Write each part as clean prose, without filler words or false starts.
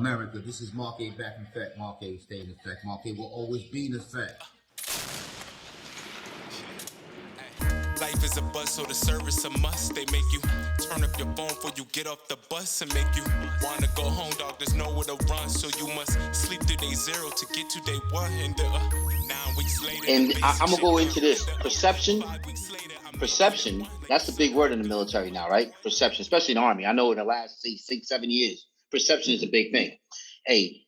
America. This is Mark A back in effect. Mark A stay in effect. Mark A will always be in effect. Life is a bus, so the service a must. They make you turn up your phone before you get off the bus and make you wanna go home, dog. There's nowhere to run, so you must sleep through day 0 to get to day 1. And 9 weeks later, and I'm gonna go into this perception. Perception, that's the big word in the military now, right? Perception, especially in the Army. I know in the last 6, 7 years, perception is a big thing. Hey,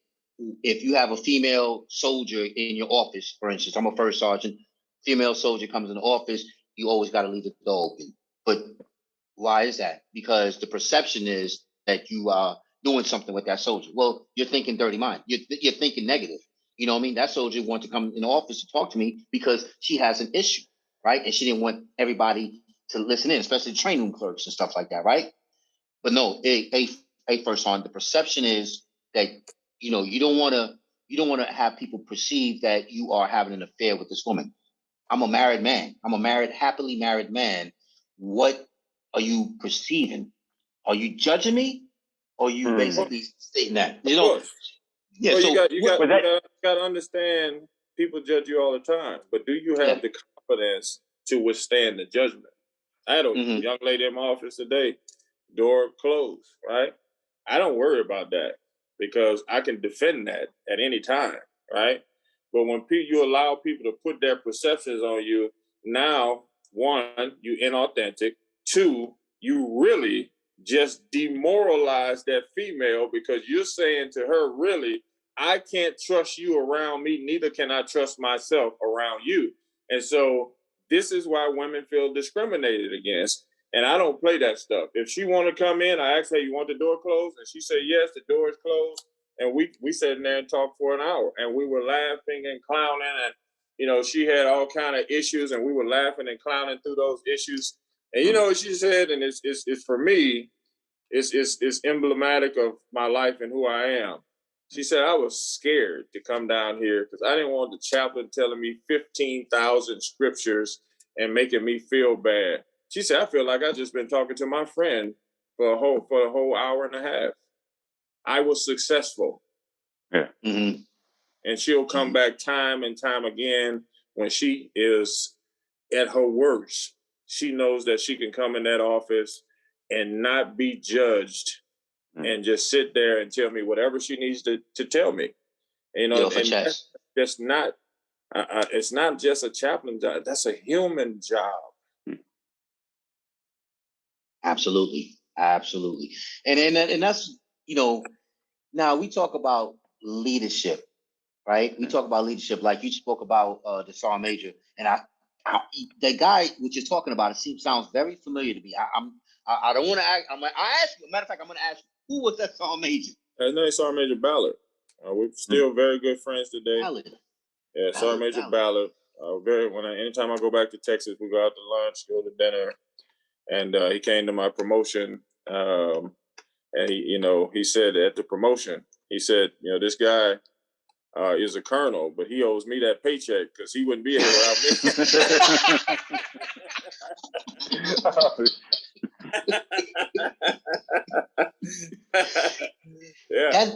if you have a female soldier in your office, for instance, I'm a first sergeant, female soldier comes in the office, you always got to leave the door open. But why is that? Because the perception is that you are doing something with that soldier. Well, you're thinking dirty mind. You're thinking negative. You know what I mean? That soldier wanted to come in the office to talk to me because she has an issue, right? And she didn't want everybody to listen in, especially training room clerks and stuff like that, right? But no, a first sergeant, the perception is that you don't want to have people perceive that you are having an affair with this woman. I'm a married man. I'm a happily married man. What are you perceiving? Are you judging me? Or are you basically stating that? You know? Yeah. Well, so you got to understand people judge you all the time, but do you have the confidence to withstand the judgment? I had a young lady in my office today, door closed, right? I don't worry about that because I can defend that at any time, right? But when you allow people to put their perceptions on you, now, 1, you inauthentic. 2, you really just demoralize that female because you're saying to her, really, I can't trust you around me, neither can I trust myself around you. And so this is why women feel discriminated against. And I don't play that stuff. If she want to come in, I ask her, you want the door closed? And she said, yes, the door is closed. And we sat in there and talked for an hour, and we were laughing and clowning, and she had all kind of issues, and we were laughing and clowning through those issues. And what she said, and it's for me, it's emblematic of my life and who I am. She said I was scared to come down here because I didn't want the chaplain telling me 15,000 scriptures and making me feel bad. She said I feel like I just been talking to my friend for a whole hour and a half. I was successful. Yeah. Mm-hmm. And she'll come back time and time again when she is at her worst. She knows that she can come in that office and not be judged and just sit there and tell me whatever she needs to tell me. And that's not, it's not just a chaplain job. That's a human job. Absolutely. And that's, now we talk about leadership, right? We talk about leadership, like you spoke about the Sergeant Major, and the guy which you're talking about, sounds very familiar to me. I don't want to ask. I ask you. Matter of fact, I'm going to ask you, who was that Sergeant Major? His name is Sergeant Major Ballard. We're still very good friends today. Ballard. Yeah, Sergeant Major Ballard. Anytime I go back to Texas, we go out to lunch, go to dinner, and he came to my promotion. And he said at the promotion, he said, this guy is a colonel, but he owes me that paycheck because he wouldn't be here without me. Yeah,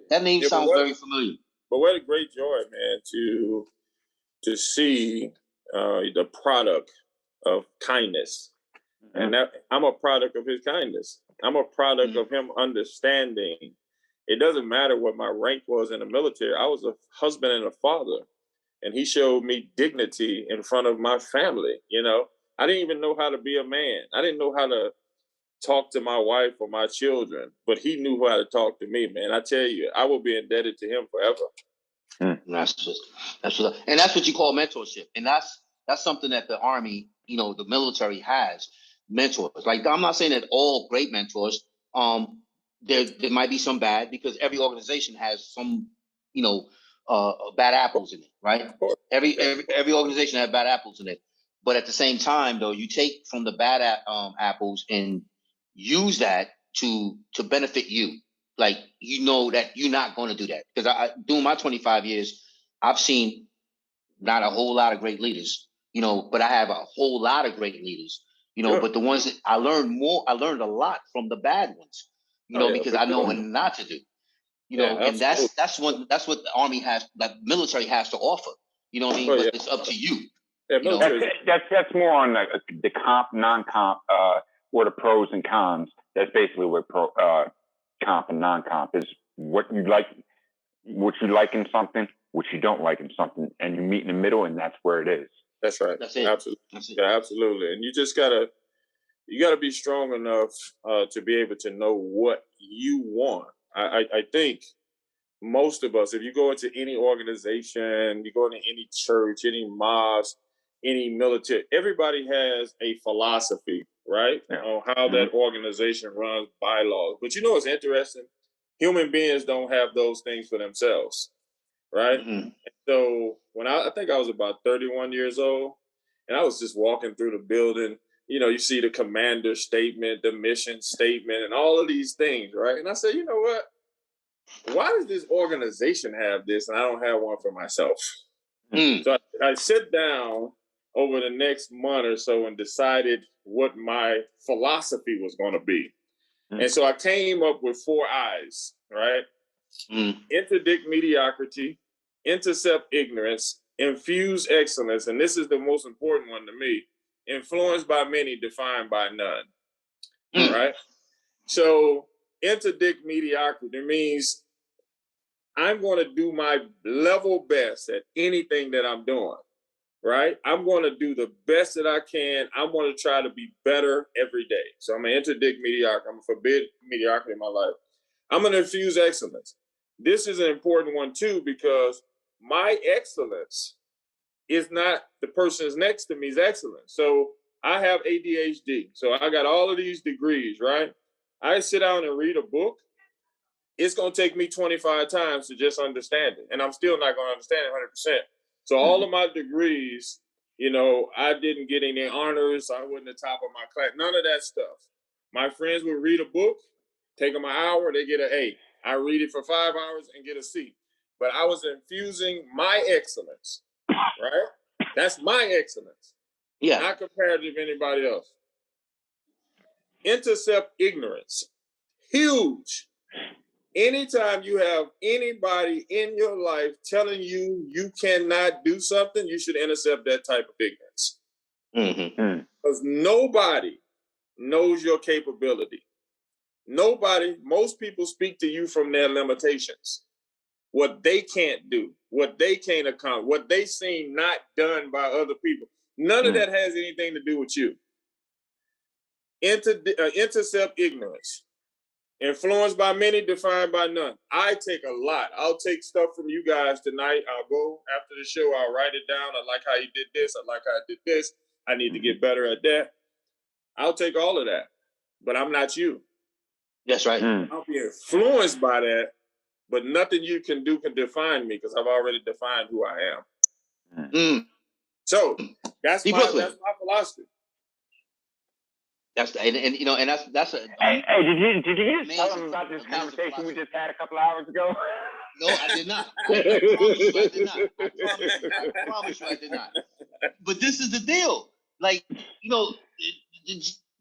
that name sounds very familiar. But what a great joy, man, to see the product of kindness. And I'm a product of his kindness. I'm a product of him understanding. It doesn't matter what my rank was in the military. I was a husband and a father. And he showed me dignity in front of my family. I didn't even know how to be a man. I didn't know how to talk to my wife or my children, but he knew how to talk to me, man. I tell you, I will be indebted to him forever. That's what you call mentorship. And that's something that the Army, the military has. Mentors. Like, I'm not saying that all great mentors. There might be some bad because every organization has some, bad apples in it, right? Every organization has bad apples in it. But at the same time, though, you take from the bad apples and use that to benefit you. Like, that you're not going to do that. Because during my 25 years, I've seen not a whole lot of great leaders, but I have a whole lot of great leaders. But the ones that I learned a lot from the bad ones, because I know what not to do. You know, Yeah, and that's what the Army has, that military has to offer. You know what I mean? Oh, But yeah. it's up to you. Yeah, You know, military. That's more on the comp, non-comp, or the pros and cons. That's basically what comp and non-comp is. What you like in something, what you don't like in something, and you meet in the middle, and that's where it is. That's right. That's it. Absolutely. That's it. Yeah, absolutely. And you just gotta be strong enough to be able to know what you want. I think most of us, if you go into any organization, you go into any church, any mosque, any military, everybody has a philosophy, right? Yeah. On how that organization runs, bylaws. But you know what's interesting? Human beings don't have those things for themselves, right? Mm-hmm. So when I think I was about 31 years old, and I was just walking through the building, you know, you see the commander statement, the mission statement, and all of these things, right? And I said, you know what? Why does this organization have this and I don't have one for myself? So I sit down over the next month or so and decided what my philosophy was going to be. And so I came up with 4 I's, right? Interdict mediocrity, intercept ignorance, infuse excellence, and this is the most important one to me, influenced by many, defined by none, right? So interdict mediocrity means I'm going to do my level best at anything that I'm doing, right? I'm going to do the best that I can. I'm going to try to be better every day. So I'm going to interdict mediocrity. I'm going to forbid mediocrity in my life. I'm going to infuse excellence. This is an important one too, because my excellence is not the person's next to me's excellence. So I have ADHD. So I got all of these degrees, right? I sit down and read a book. It's going to take me 25 times to just understand it. And I'm still not going to understand it 100%. So all of my degrees, you know, I didn't get any honors. I wasn't the top of my class. None of that stuff. My friends would read a book, take them an hour, they get an A. I read it for 5 hours and get a C. But I was infusing my excellence, right? That's my excellence. Yeah. Not comparative to anybody else. Intercept ignorance. Huge. Anytime you have anybody in your life telling you you cannot do something, you should intercept that type of ignorance. Because nobody knows your capability. Most people speak to you from their limitations. What they can't do, what they can't accomplish, what they seen not done by other people. None of that has anything to do with you. Intercept ignorance. Influenced by many, defined by none. I take a lot. I'll take stuff from you guys tonight. I'll go after the show. I'll write it down. I like how you did this. I like how I did this. I need to get better at that. I'll take all of that. But I'm not you. That's right. I'll be influenced by that, but nothing you can do can define me because I've already defined who I am. So that's my philosophy. That's and you know, and that's a. Hey, did you just tell them about this conversation we just had a couple hours ago? No, I did not. I did not. I promise you I did not. But this is the deal. Like,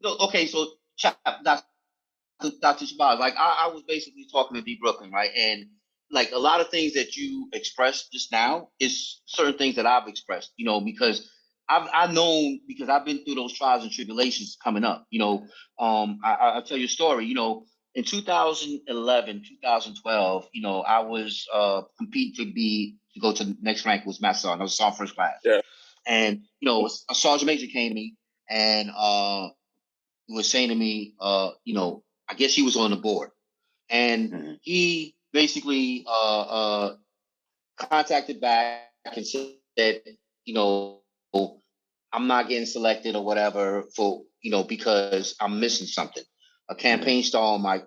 okay, so Dr. Shabazz, like I was basically talking to DBrklyn, right? And like a lot of things that you expressed just now is certain things that I've expressed, because I've known, because I've been through those trials and tribulations coming up, I'll tell you a story, in 2011, 2012, I was competing to go to the next rank was Master Sergeant. I was Sergeant First Class. Yeah. And, a Sergeant Major came to me and was saying to me, I guess he was on the board. And he basically contacted back and said, I'm not getting selected or whatever for, because I'm missing something. A campaign star on my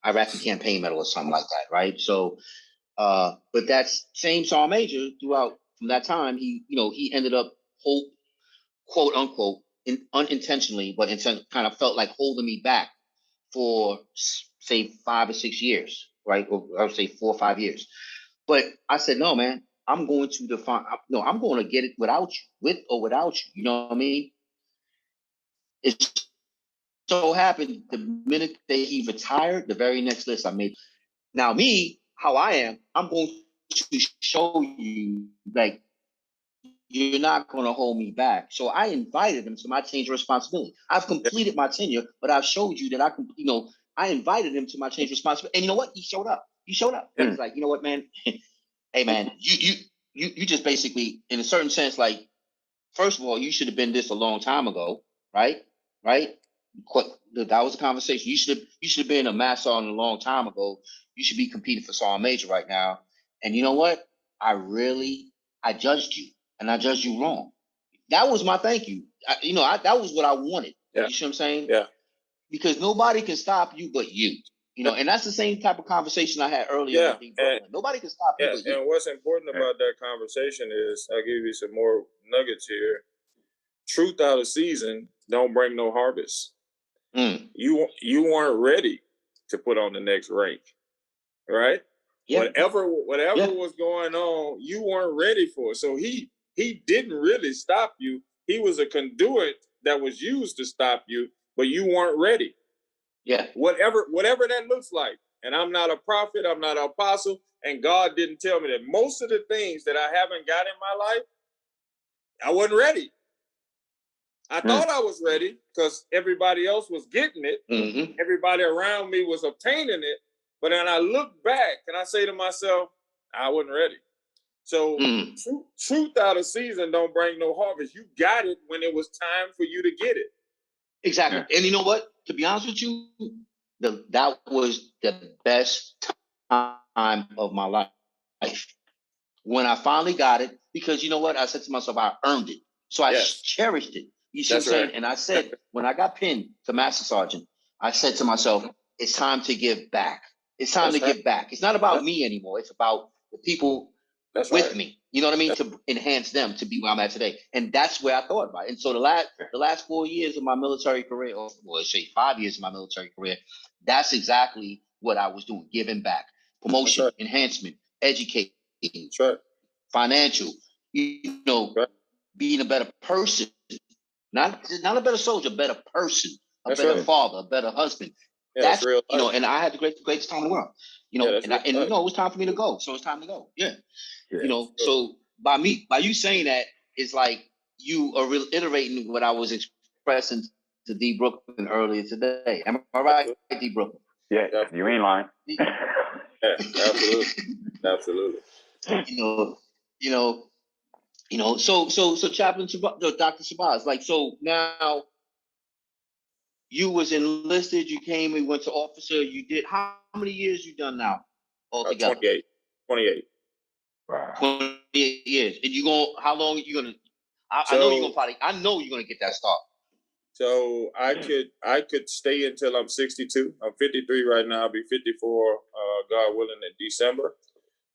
Iraqi campaign medal or something like that, right? So, but that same Sergeant Major throughout from that time, he ended up quote unquote unintentionally, but kind of felt like holding me back for say 5 or 6 years, right? Or I would say 4 or 5 years. But I said, no, man, I'm going to I'm going to get it without you, with or without you. You know what I mean? It so happened the minute that he retired, the very next list I made, Now, me, how I am, I'm going to show you, like, you're not going to hold me back. So I invited him to my change of responsibility. I've completed my tenure, but I've showed you that I can, I invited him to my change of responsibility. And you know what? He showed up. He showed up. And he's like, you know what, man? Hey, man, you just basically, in a certain sense, like, first of all, you should have been this a long time ago, right? Right? That was a conversation. You should have been a mass sergeant a long time ago. You should be competing for sergeant major right now. And you know what? I judged you, and I judged you wrong. That was my thank you. That was what I wanted. Yeah. You see what I'm saying? Yeah. Because nobody can stop you but you. And that's the same type of conversation I had earlier with DBrklyn. Nobody can stop you but you. And what's important about that conversation is, I'll give you some more nuggets here. Truth out of season don't bring no harvest. You weren't ready to put on the next rank, right? Yeah. Whatever was going on, you weren't ready for it. So he didn't really stop you. He was a conduit that was used to stop you, but you weren't ready. Yeah. Whatever that looks like. And I'm not a prophet, I'm not an apostle, and God didn't tell me that. Most of the things that I haven't got in my life, I wasn't ready. I thought I was ready because everybody else was getting it. Mm-hmm. Everybody around me was obtaining it. But then I look back and I say to myself, I wasn't ready. So truth out of season don't bring no harvest. You got it when it was time for you to get it. Exactly. And you know what? To be honest with you, that was the best time of my life. When I finally got it, because you know what? I said to myself, I earned it. So I cherished it. You see what I'm saying? Right. And I said, when I got pinned to Master Sergeant, I said to myself, it's time to give back. It's time to give back. It's not about me anymore. It's about the people with me. You know what I mean? To enhance them to be where I'm at today. And that's where I thought about it. And so the last 4 years of my military career, or let's say 5 years of my military career, that's exactly what I was doing, giving back. Promotion, enhancement, educating, financial, being a better person. Not a better soldier, a better person, a better father, a better husband. That's real. And I had the greatest time in the world. It was time for me to go. So it's time to go. Yeah. So by you saying that, it's like you are reiterating what I was expressing to DBrklyn earlier today. Am I right, DBrklyn? Yeah, you ain't lying. Absolutely. So Chaplain Shabazz, Dr. Shabazz, like, so now you was enlisted, you came, you went to officer, you did, how many years you done now altogether? 28. Wow. 28 years. And how long are you going to, I know you're going to get that start. So I could stay until I'm 62. I'm 53 right now. I'll be 54, God willing, in December.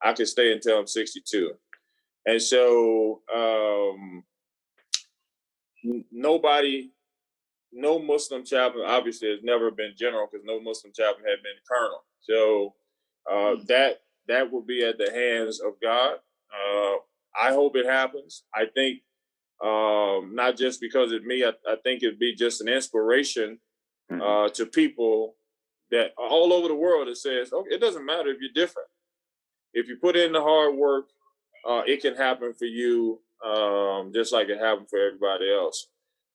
I could stay until I'm 62. And so no Muslim chaplain, obviously, has never been general, because no Muslim chaplain had been colonel. So that will be at the hands of God. I hope it happens. I think not just because of me, I think it'd be just an inspiration to people that all over the world that says, okay, it doesn't matter if you're different. If you put in the hard work, it can happen for you just like it happened for everybody else.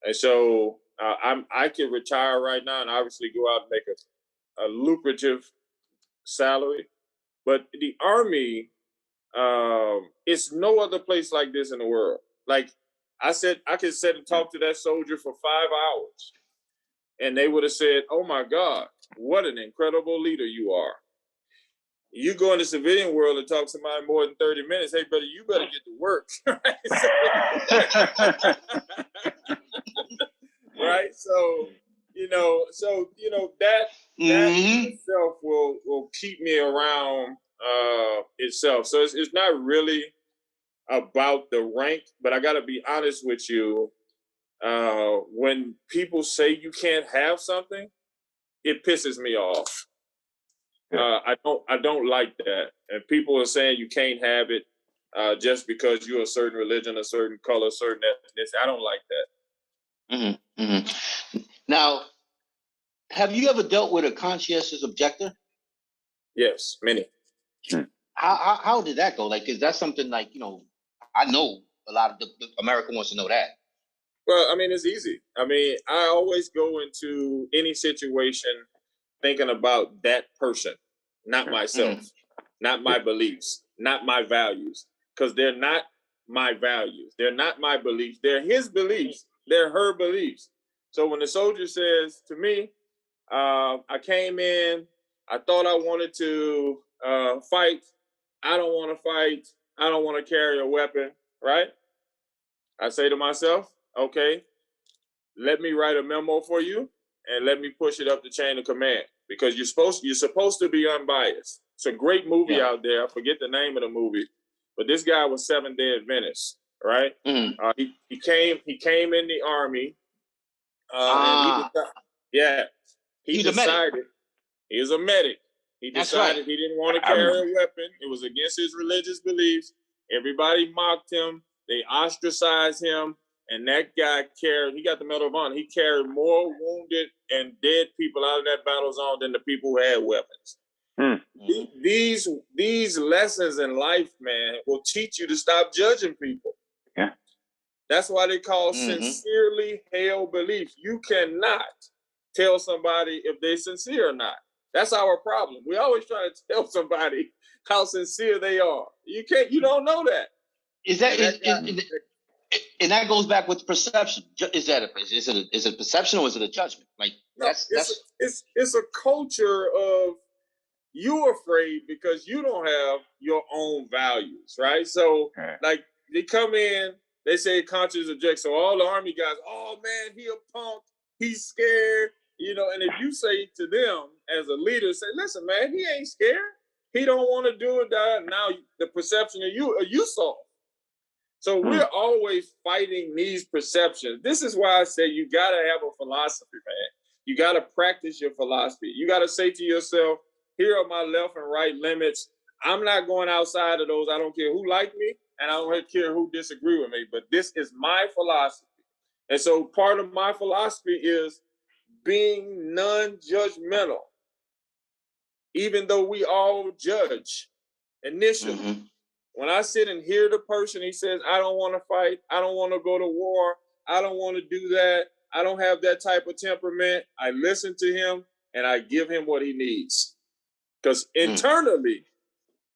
And so I can retire right now and obviously go out and make a lucrative salary. But the Army, it's no other place like this in the world. Like I said, I could sit and talk to that soldier for 5 hours and they would have said, oh my God, what an incredible leader you are. You go in the civilian world and talk to somebody more than 30 minutes, hey, brother, you better get to work. Right? So, that itself will keep me around itself. So it's not really about the rank, but I got to be honest with you. When people say you can't have something, it pisses me off. I don't like that. And people are saying you can't have it just because you're a certain religion, a certain color, certain ethnicity. I don't like that. Mm-hmm. Mm-hmm. Now, have you ever dealt with a conscientious objector? Yes, many. How did that go? Like, is that something like, I know a lot of the America wants to know that. Well, I mean, it's easy. I mean, I always go into any situation thinking about that person, not myself, not my beliefs, not my values, because they're not my values. They're not my beliefs. They're his beliefs. They're her beliefs. So when the soldier says to me, I came in, I thought I wanted to fight. I don't want to fight. I don't want to carry a weapon, right? I say to myself, okay, let me write a memo for you and let me push it up the chain of command, because you're supposed to be unbiased. It's a great movie out there. I forget the name of the movie, but this guy was 7 Day Adventist, right? He came in the army, and he decided he was a medic. He decided he didn't want to carry a weapon. It was against his religious beliefs. Everybody mocked him. They ostracized him. And that guy he got the Medal of Honor. He carried more wounded and dead people out of that battle zone than the people who had weapons. These lessons in life, man, will teach you to stop judging people. Yeah. That's why they call sincerely held beliefs. You cannot tell somebody if they're sincere or not. That's our problem. We always try to tell somebody how sincere they are. You don't know that. And that goes back with perception. Is it perception or is it a judgment? Like it's a culture of you're afraid because you don't have your own values, right? So like they come in, they say conscious object. So all the army guys, oh man, he a punk, he's scared, and if you say to them as a leader, say, listen, man, he ain't scared. He don't want to do it. Now the perception of you saw. So we're always fighting these perceptions. This is why I say you got to have a philosophy, man. You got to practice your philosophy. You got to say to yourself, here are my left and right limits. I'm not going outside of those. I don't care who like me, and I don't care who disagree with me, but this is my philosophy. And so part of my philosophy is being non-judgmental, even though we all judge initially. When I sit and hear the person, he says, I don't want to fight. I don't want to go to war. I don't want to do that. I don't have that type of temperament. I listen to him and I give him what he needs. Because internally,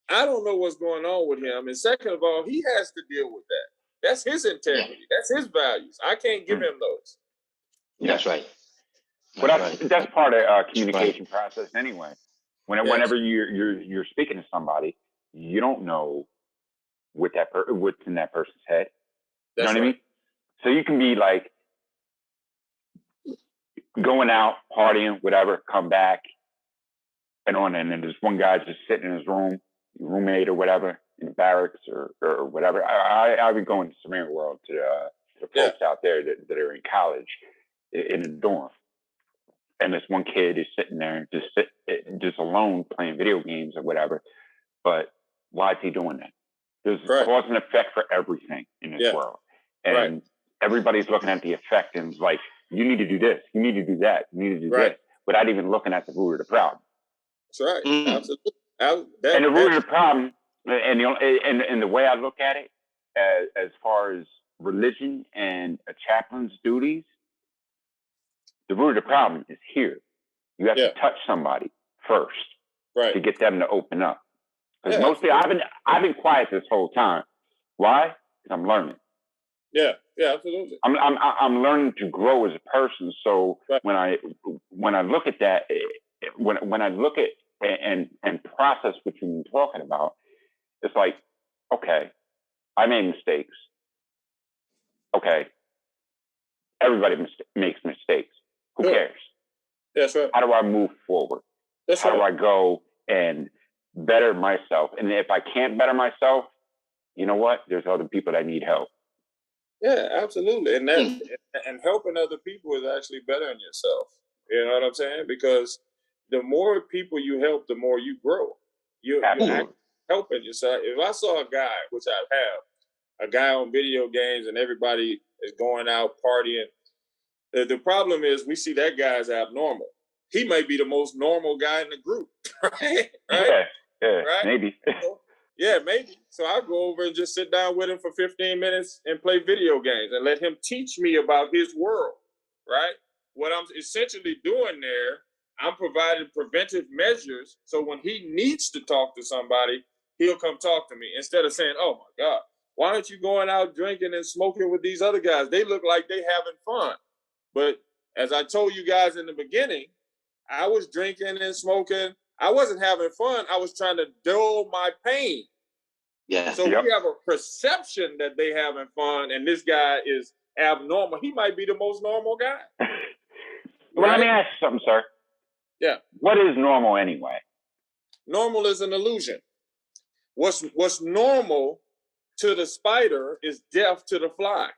I don't know what's going on with him. And second of all, he has to deal with that. That's his integrity. That's his values. I can't give him those. That's right. Well, that's part of communication process anyway. Whenever you're speaking to somebody, you don't know what's in that person's head. You know what I mean? So you can be like going out, partying, whatever, come back, and then there's one guy just sitting in his room, roommate or whatever, in the barracks or whatever. I've been going to Samaritan World to the folks out there that are in college in a dorm. And this one kid is sitting there just alone playing video games or whatever. But why is he doing that? There's cause and effect for everything in this world. And everybody's looking at the effect and it's like, you need to do this, you need to do that, you need to do this, without even looking at the root of the problem. That's right. Absolutely. And the root of the problem, and the way I look at it, as far as religion and a chaplain's duties, the root of the problem is here. You have to touch somebody first to get them to open up. Because mostly I've been quiet this whole time. Why? Because I'm learning. Yeah, absolutely. I'm learning to grow as a person. So when I look at that, when I look at and process what you've been talking about, it's like, okay, I made mistakes. Okay, everybody makes mistakes. Who cares? That's right. How do I move forward? How do I go and better myself? And if I can't better myself, you know what? There's other people that need help. Yeah, absolutely. And and helping other people is actually bettering yourself. You know what I'm saying? Because the more people you help, the more you grow. You're actually helping yourself. If I saw a guy, which I have, a guy on video games and everybody is going out partying, the problem is we see that guy as abnormal. he might be the most normal guy in the group, right? Yeah, right? maybe. Yeah, maybe. So I'll go over and just sit down with him for 15 minutes and play video games and let him teach me about his world, right? What I'm essentially doing there, I'm providing preventive measures so when he needs to talk to somebody, he'll come talk to me instead of saying, oh my God, why aren't you going out drinking and smoking with these other guys? They look like they having fun. But as I told you guys in the beginning, I was drinking and smoking. I wasn't having fun. I was trying to dull my pain. Yeah. So we have a perception that they having fun and this guy is abnormal. He might be the most normal guy. Well, let me ask you something, sir. Yeah. What is normal anyway? Normal is an illusion. What's normal to the spider is death to the fly.